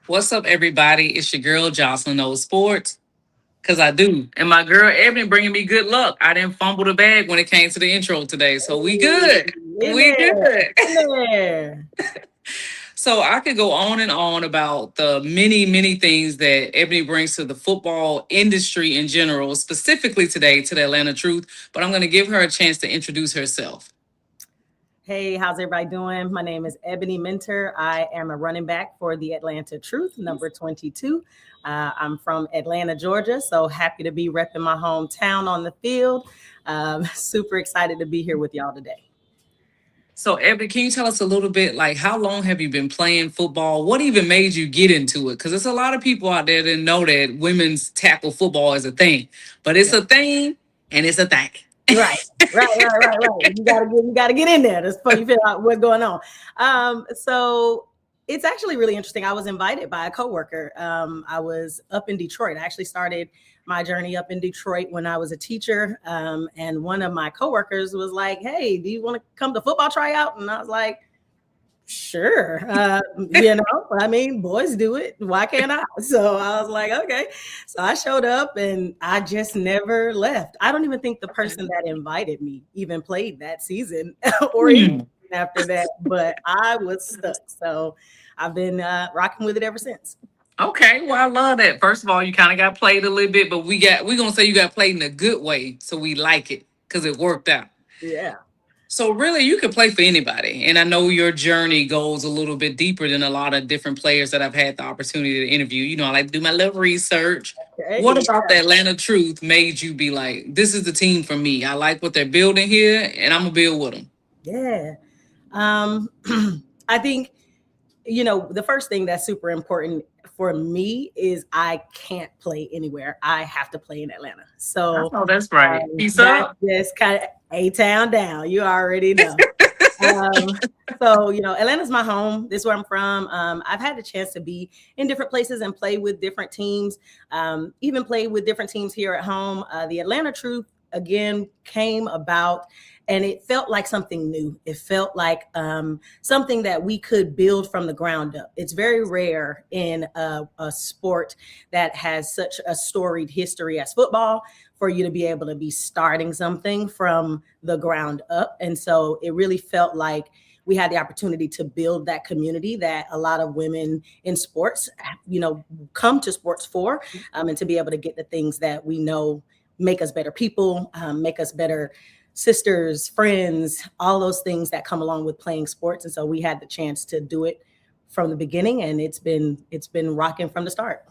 What's up, everybody? It's your girl, Jocelyn Knows Sports, because I do. And my girl, Ebony, bringing me good luck. I didn't fumble the bag when it came to the intro today, so we good. In We there, good. in there. So I could go on and on about the many, many things that Ebony brings to the football industry in general, specifically today to the Atlanta Truth, but I'm going to give her a chance to introduce herself. Hey, how's everybody doing? My name is Ebony Mentor. I am a running back for the Atlanta Truth, number 22. I'm from Atlanta, Georgia, so happy to be repping my hometown on the field. Super excited to be here with y'all today. So, Ebony, can you tell us a little bit, like, how long have you been playing football? What even made you get into it? Because there's a lot of people out there that know that women's tackle football is a thing, but it's a thing and it's a thing. Right. You gotta get in there. That's before you figure out what's going on. So it's actually really interesting. I was invited by a coworker. I was up in Detroit. I actually started my journey up in Detroit when I was a teacher. And one of my coworkers was like, "Hey, do you want to come to football tryout?" And I was like, sure. I mean, boys do it. Why can't I? So I was like, okay. So I showed up and I just never left. I don't even think the person that invited me even played that season or even after that, but I was stuck. So I've been rocking with it ever since. Okay, well, I love that. First of all, you kind of got played a little bit, but we're gonna say you got played in a good way, so we like it because it worked out. Yeah. So really, you could play for anybody, and I know your journey goes a little bit deeper than a lot of different players that I've had the opportunity to interview. You know, I like to do my little research. Okay, What about the Atlanta Truth made you be like, "This is the team for me. I like what they're building here, and I'm gonna build with them." Yeah. I think, the first thing that's super important for me is I can't play anywhere. I have to play in Atlanta. So oh, that's right. Peace that's up. just kind of A-town down. You already know. So, Atlanta's my home. This is where I'm from. I've had the chance to be in different places and play with different teams, even play with different teams here at home. The Atlanta Truth, again, came about and it felt like something new. It felt like something that we could build from the ground up. It's very rare in a sport that has such a storied history as football for you to be able to be starting something from the ground up. And so it really felt like we had the opportunity to build that community that a lot of women in sports, come to sports for, and to be able to get the things that we know make us better people, make us better sisters, friends, all those things that come along with playing sports. And so we had the chance to do it from the beginning, and it's been rocking from the start.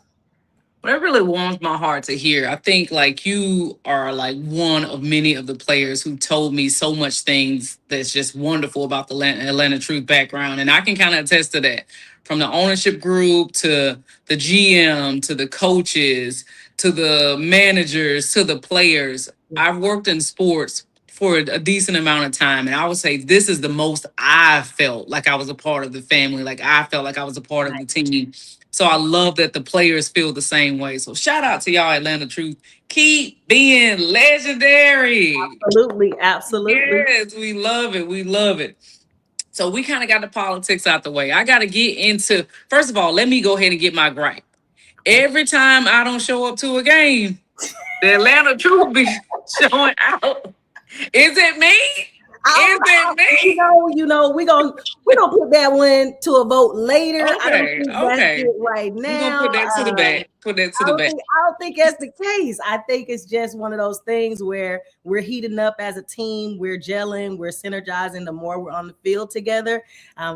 Well, that really warms my heart to hear. I think like you are like one of many of the players who told me so much things that's just wonderful about the Atlanta Truth background. And I can kind of attest to that, from the ownership group to the GM, to the coaches, to the managers, to the players. I've worked in sports for a decent amount of time. And I would say this is the most I felt like I was a part of the family. Like I felt like I was a part of the team. So I love that the players feel the same way. So shout out to y'all, Atlanta Truth. Keep being legendary. Absolutely. Yes, we love it. We love it. So we kind of got the politics out the way. I got to get into, first of all, let me go ahead and get my gripe. Every time I don't show up to a game, the Atlanta Truth be showing out. Is it me? Is it me? We're gonna put that one to a vote later. Okay, I don't think that's it right now. We're gonna put that to the back. Put that to the back. I don't think that's the case. I think it's just one of those things where we're heating up as a team, we're gelling, we're synergizing the more we're on the field together.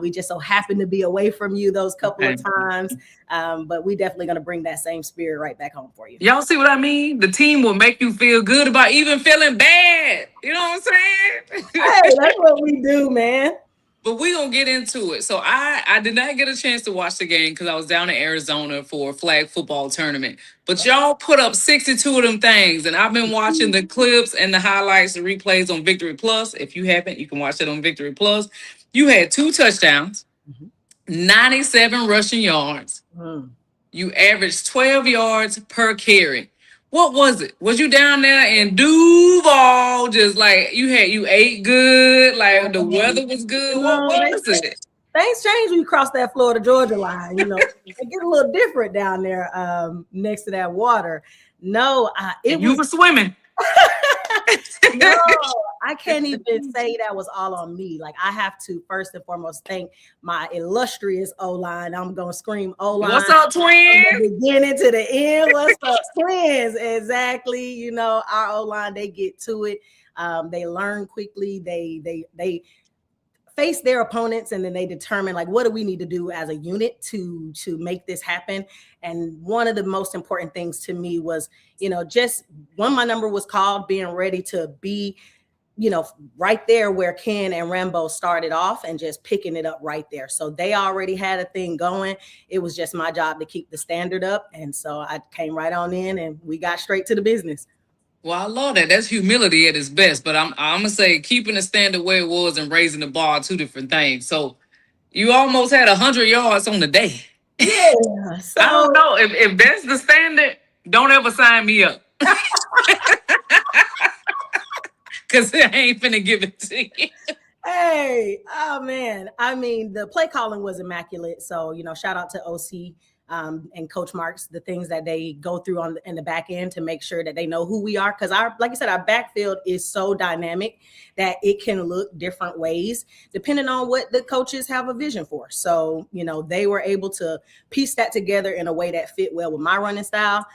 We just so happen to be away from you those couple of times. But we definitely gonna bring that same spirit right back home for you. Y'all see what I mean? The team will make you feel good about even feeling bad. You know what I'm saying? Hey, that's what we do, man. But we gonna get into it. So I did not get a chance to watch the game because I was down in Arizona for a flag football tournament. But y'all put up 62 of them things, and I've been watching the clips and the highlights, the replays on Victory Plus. If you haven't, you can watch it on Victory Plus. You had 2 touchdowns, 97 rushing yards. Mm. You averaged 12 yards per carry. What was it? Was you down there in Duval? Just like you ate good, like the weather was good. What No, was it? things change when you cross that Florida Georgia line. It get a little different down there next to that water. No, it And you was were swimming. no. I can't even say that was all on me. Like I have to first and foremost thank my illustrious O line. I'm gonna scream O line What's up, from twins? the beginning to the end. What's up, twins? Exactly. Our O line, they get to it. They learn quickly. They face their opponents, and then they determine like what do we need to do as a unit to make this happen. And one of the most important things to me was just when my number was called, being ready to be right there where Ken and Rambo started off and just picking it up right there. So they already had a thing going. It was just my job to keep the standard up, and so I came right on in and we got straight to the business. Well, I love that. That's humility at its best. But I'm gonna say keeping the standard where it was and raising the bar are two different things. So you almost had 100 yards on the day. Yeah. I So don't know if that's the standard. Don't ever sign me up because I ain't finna give it to you. hey, oh man. I mean, the play calling was immaculate. So, shout out to OC and Coach Marks, the things that they go through in the back end to make sure that they know who we are. Because like you said, our backfield is so dynamic that it can look different ways depending on what the coaches have a vision for. So, they were able to piece that together in a way that fit well with my running style.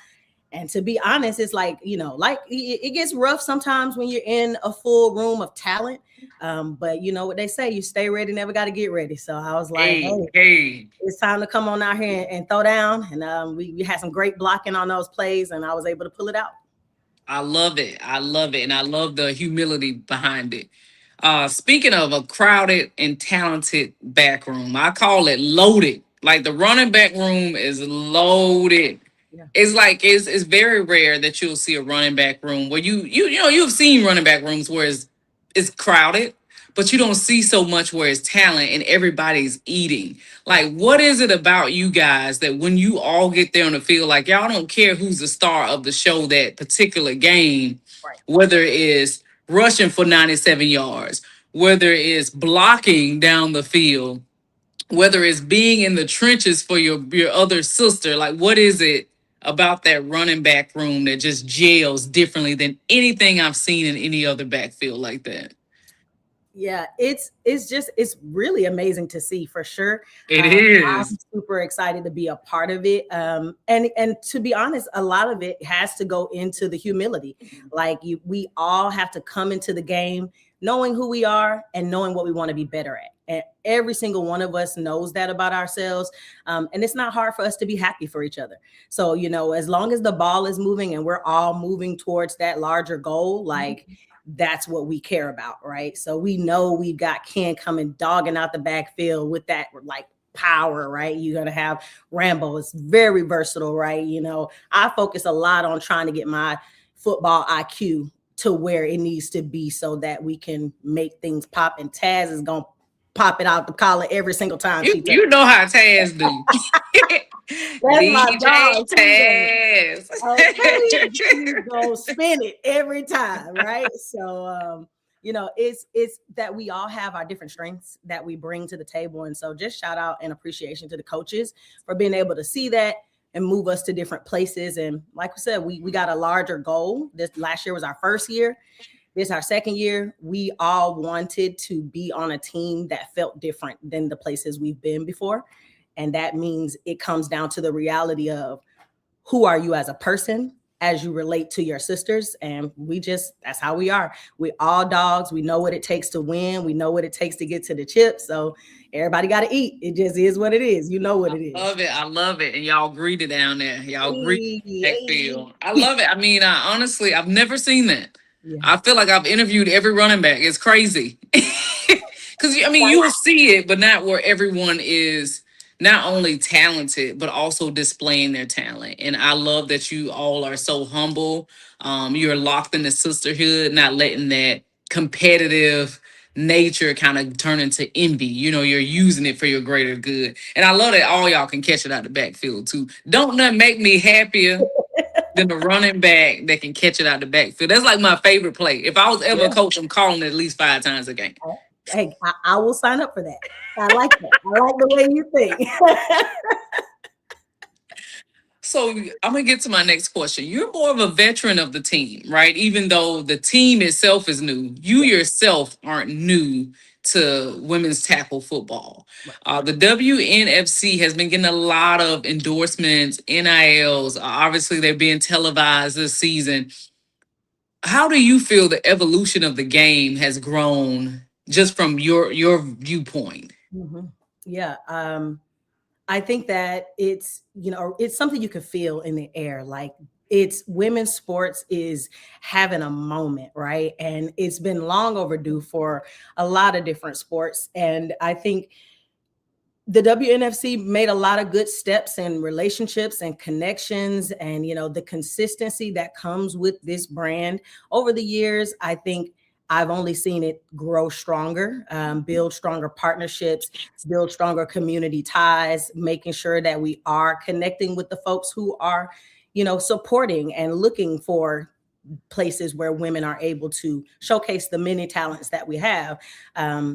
And to be honest, it's like, like it gets rough sometimes when you're in a full room of talent. But you know what they say, you stay ready, never got to get ready. So I was like, Hey. it's time to come on out here and throw down. And we had some great blocking on those plays, and I was able to pull it out. I love it. I love it. And I love the humility behind it. Speaking of a crowded and talented back room, I call it loaded. Like the running back room is loaded. Yeah. It's like it's very rare that you'll see a running back room where you've seen running back rooms where it's crowded, but you don't see so much where it's talent and everybody's eating. Like, what is it about you guys that when you all get there on the field, like y'all don't care who's the star of the show that particular game, Right. whether it is rushing for 97 yards, whether it's blocking down the field, whether it's being in the trenches for your other sister, like what is it about that running back room that just gels differently than anything I've seen in any other backfield like that? Yeah, it's really amazing to see for sure. It I'm is. super excited to be a part of it. And to be honest, a lot of it has to go into the humility. Like we all have to come into the game knowing who we are and knowing what we want to be better at. And every single one of us knows that about ourselves. And it's not hard for us to be happy for each other. So, as long as the ball is moving and we're all moving towards that larger goal, like that's what we care about, right? So we know we've got Ken coming dogging out the backfield with that like power, right? You're going to have Rambo. It's very versatile, right? I focus a lot on trying to get my football IQ to where it needs to be so that we can make things pop. And Taz is going to pop it out the collar every single time. You know how Taz do. That's my dog. Taz. Okay, you go spin it every time, right? So, it's that we all have our different strengths that we bring to the table. And so just shout out and appreciation to the coaches for being able to see that and move us to different places. And like we said, we got a larger goal. This last year was our first year. This our second year. We all wanted to be on a team that felt different than the places we've been before. And that means it comes down to the reality of who are you as a person as you relate to your sisters. And that's how we are. We all dogs. We know what it takes to win. We know what it takes to get to the chips. So everybody got to eat. It just is what it is. You know what it is. I love it. And y'all greeted down there. Y'all greeted that field. I love it. I mean, honestly, I've never seen that. Yeah. I feel like I've interviewed every running back. It's crazy. Because I mean, you will see it, but not where everyone is not only talented but also displaying their talent. And I love that you all are so humble. You're locked in the sisterhood, not letting that competitive nature kind of turn into envy. You know, you're using it for your greater good. And I love that all y'all can catch it out the backfield too. Don't nothing make me happier than the running back that can catch it out the backfield. That's like my favorite play. If I was ever a Yeah. coach, I'm calling it at least 5 times a game. Hey, I will sign up for that. I like that. I like the way you think. So I'm gonna get to my next question. You're more of a veteran of the team, right? Even though the team itself is new, you Yeah. yourself aren't new to women's tackle football. Right. The WNFC has been getting a lot of endorsements, NILs. Obviously, they're being televised this season. How do you feel the evolution of the game has grown just from your viewpoint? Mhm. Yeah. I think that it's, it's something you can feel in the air. Like it's women's sports is having a moment, right? And it's been long overdue for a lot of different sports. And I think the WNFC made a lot of good steps in relationships and connections and the consistency that comes with this brand over the years. I think I've only seen it grow stronger, build stronger partnerships, build stronger community ties, making sure that we are connecting with the folks who are supporting and looking for places where women are able to showcase the many talents that we have.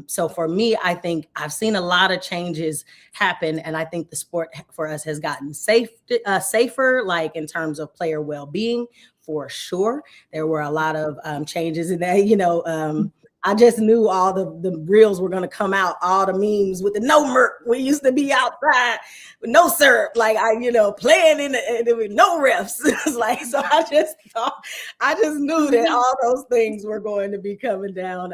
So for me, I think I've seen a lot of changes happen, and I think the sport for us has gotten safer, like in terms of player well-being, for sure. There were a lot of changes in that. I just knew all the reels were going to come out, all the memes with the no merc. We used to be outside with no syrup, like playing there were no refs. It's like, so I just knew that all those things were going to be coming down.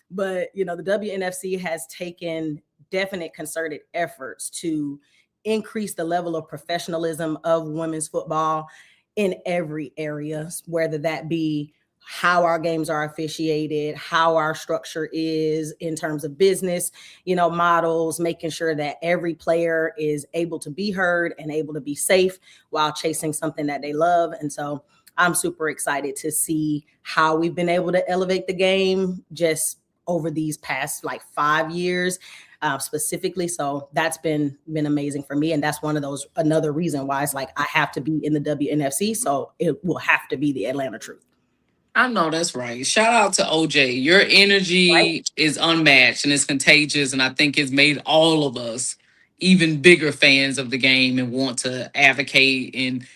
But the WNFC has taken definite concerted efforts to increase the level of professionalism of women's football in every area, whether that be how our games are officiated, how our structure is in terms of business, models, making sure that every player is able to be heard and able to be safe while chasing something that they love. And so I'm super excited to see how we've been able to elevate the game just over these past like 5 years. Specifically. So that's been amazing for me. And that's another reason why it's like I have to be in the WNFC. So it will have to be the Atlanta Truth. I know that's right. Shout out to OJ. Your Right. energy is unmatched and it's contagious. And I think it's made all of us even bigger fans of the game and want to advocate and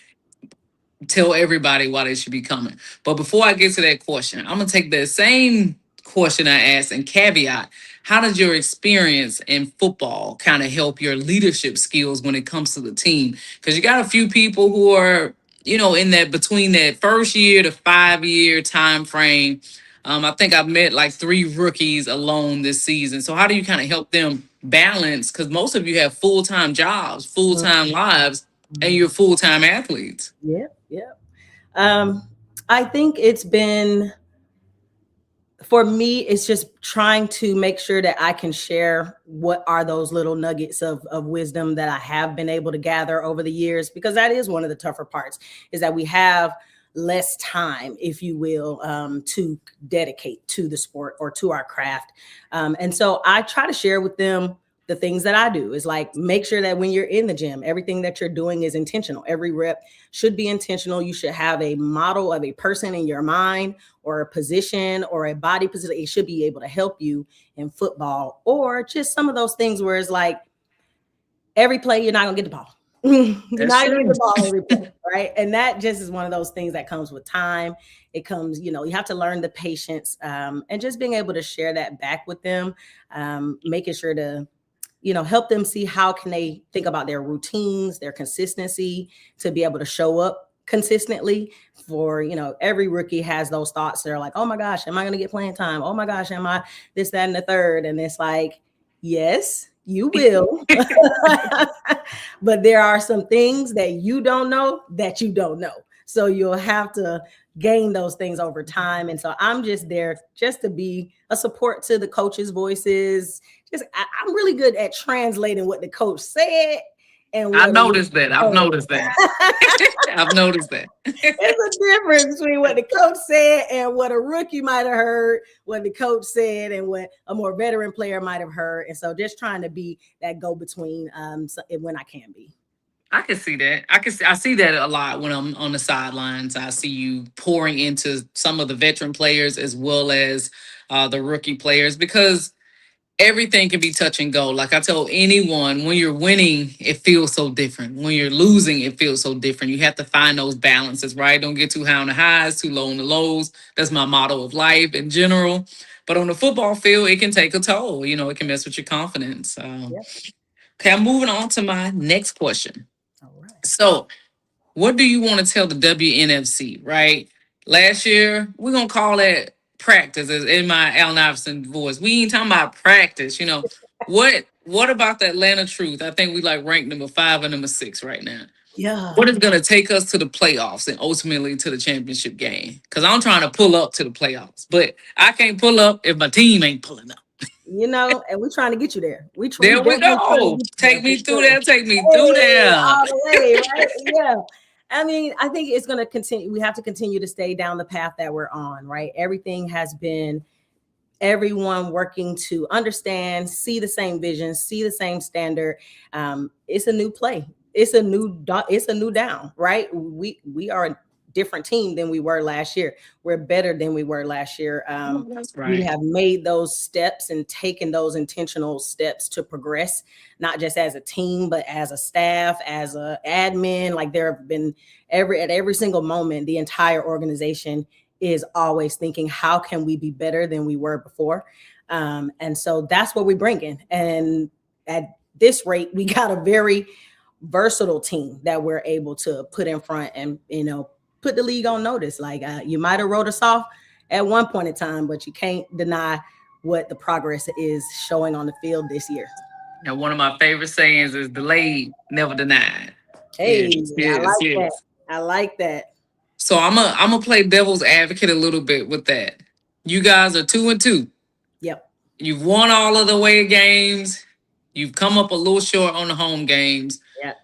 tell everybody why they should be coming. But before I get to that question, I'm going to take that same question I asked and caveat. How does your experience in football kind of help your leadership skills when it comes to the team? Because you got a few people who are, in that between that first year to 5 year time frame. I think I've met like 3 rookies alone this season. So how do you kind of help them balance? Because most of you have full-time jobs, full-time lives, and you're full-time athletes. Yeah. Yeah. I think it's been, for me, it's just trying to make sure that I can share what are those little nuggets of wisdom that I have been able to gather over the years, because that is one of the tougher parts, is that we have less time, if you will, to dedicate to the sport or to our craft. And so I try to share with them the things that I do is like, make sure that when you're in the gym, everything that you're doing is intentional. Every rep should be intentional. You should have a model of a person in your mind or a position or a body position. It should be able to help you in football, or just some of those things where it's like every play, you're not going to get the ball. You're not going to get the ball every play, right? And that just is one of those things that comes with time. It comes, you have to learn the patience, and just being able to share that back with them, making sure to help them see how can they think about their routines, their consistency to be able to show up consistently. For, every rookie has those thoughts. They're like, oh my gosh, am I going to get playing time? Oh my gosh, am I this, that, and the third? And it's like, yes, you will. But there are some things that you don't know that you don't know. So you'll have to gain those things over time. And so I'm just there just to be a support to the coaches' voices. I'm really good at translating what the coach said and I what a noticed that. I've noticed that. I've noticed that. it's a difference between what the coach said and what a rookie might have heard, what the coach said, and what a more veteran player might have heard. And so just trying to be that go between when I can be. I can see that. I see that a lot when I'm on the sidelines. I see you pouring into some of the veteran players as well as the rookie players because everything can be touch and go. Like I told anyone, when you're winning, it feels so different. When you're losing, it feels so different. You have to find those balances, right? Don't get too high on the highs, too low on the lows. That's my motto of life in general. But on the football field, it can take a toll. It can mess with your confidence. Yep. Okay, I'm moving on to my next question. All right. So, what do you want to tell the WNFC, right? Last year, we're going to call that practice as in my Allen Iverson voice. We ain't talking about practice, What about the Atlanta Truth? I think we like ranked number 5 and number 6 right now. Yeah. What is going to take us to the playoffs and ultimately to the championship game? Because I'm trying to pull up to the playoffs, but I can't pull up if my team ain't pulling up. And we're trying to get you there. We There we definitely trying to go. get you there Take for me through sure. there. Take me through Hey, there. all the way, right? Yeah. I mean, I think it's going to continue. We have to continue to stay down the path that we're on, right? Everything has been everyone working to understand, see the same vision, see the same standard. It's a new play. It's a new down, right? We are a different team than we were last year. We're better than we were last year. Oh, that's We right. have made those steps and taken those intentional steps to progress, not just as a team, but as a staff, as a admin. Like there have been at every single moment, the entire organization is always thinking, how can we be better than we were before? And so that's what we bring in. And at this rate, we got a very versatile team that we're able to put in front and, put the league on notice. Like you might have wrote us off at one point in time, but you can't deny what the progress is showing on the field this year. And one of my favorite sayings is delayed, never denied. Hey, Yes, I yes, like that. yes. I like that. So I'm gonna play devil's advocate a little bit with that. You guys are 2-2. Yep. You've won all of the away games. You've come up a little short on the home games. Yep.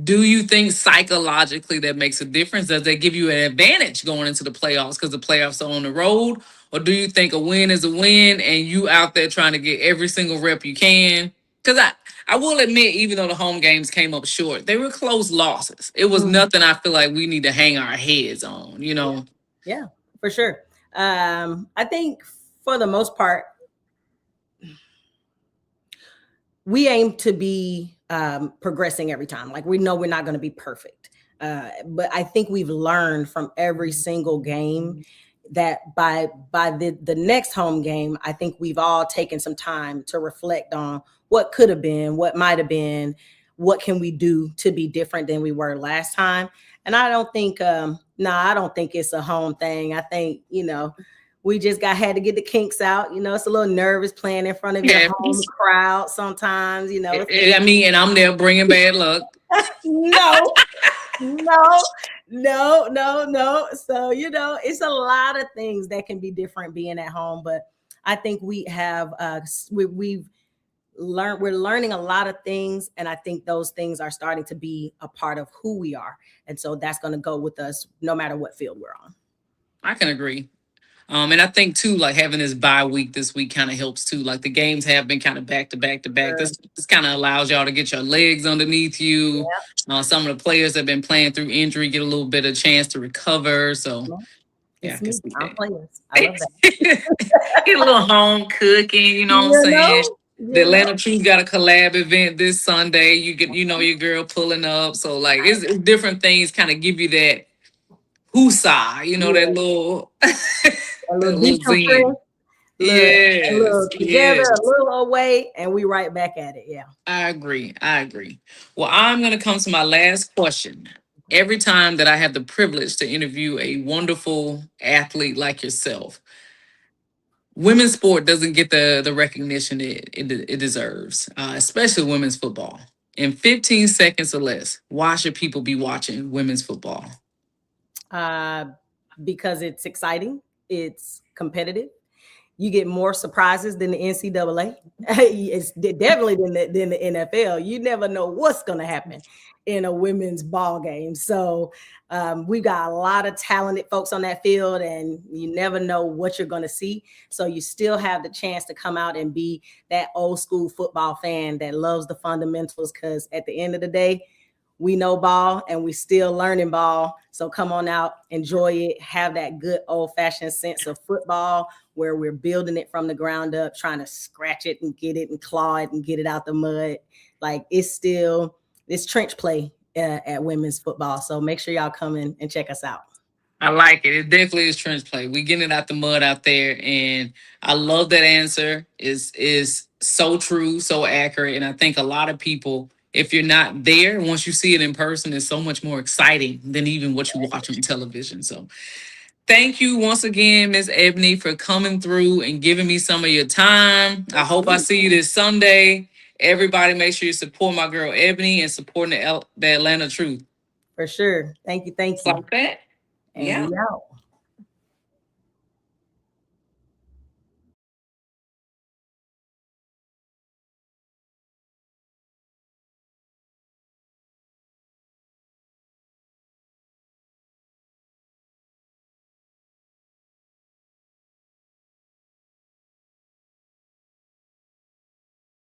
Do you think psychologically that makes a difference? Does that give you an advantage going into the playoffs because the playoffs are on the road? Or do you think a win is a win and you out there trying to get every single rep you can? Because I will admit, even though the home games came up short, they were close losses. It was nothing I feel like we need to hang our heads on. Yeah, for sure. I think for the most part, we aim to be progressing every time. Like we know we're not going to be perfect. But I think we've learned from every single game that by the next home game, I think we've all taken some time to reflect on what could have been, what might have been, what can we do to be different than we were last time. And I don't think, I don't think it's a home thing. I think, we just had to get the kinks out. It's a little nervous playing in front of your Yeah. home crowd sometimes, I mean, and I'm there bringing bad luck. No, no, no. So, it's a lot of things that can be different being at home. But I think we have, we've learned, we're learning a lot of things. And I think those things are starting to be a part of who we are. And so that's going to go with us no matter what field we're on. I can agree. And I think too, like having this bye week this week kind of helps too. Like the games have been kind of back to back to back. Sure. This kind of allows y'all to get your legs underneath you. Some of the players that have been playing through injury get a little bit of chance to recover. So yeah, I can see I'm that. players. I love that. Get a little home cooking, you know what I'm saying? The Atlanta Truth got a collab event this Sunday. You get, your girl pulling up. So like it's different things kind of give you that hoosah, that little a that little little zen. a little together, Yes. a little away, and we right back at it. Yeah. I agree. Well, I'm going to come to my last question. Every time that I have the privilege to interview a wonderful athlete like yourself, women's sport doesn't get the recognition it deserves, especially women's football. In 15 seconds or less, why should people be watching women's football? because it's exciting, it's competitive. You get more surprises than the NCAA. It's definitely than the NFL. You never know what's going to happen in a women's ball game. So we got a lot of talented folks on that field, and you never know what you're going to see. So you still have the chance to come out and be that old school football fan that loves the fundamentals, because at the end of the day, we know ball and we still learning ball. So come on out, enjoy it, have that good old fashioned sense of football where we're building it from the ground up, trying to scratch it and get it and claw it and get it out the mud. Like it's trench play at women's football. So make sure y'all come in and check us out. I like it. It definitely is trench play. We getting it out the mud out there, and I love that answer. Is so true, so accurate, and I think a lot of people, if you're not there, once you see it in person, it's so much more exciting than even what you watch on television. So, thank you once again, Miss Ebony, for coming through and giving me some of your time. I hope I see you this Sunday. Everybody, make sure you support my girl Ebony and supporting the Atlanta Truth. For sure. Thank you. Thank It's you. like that. And Yeah. we out.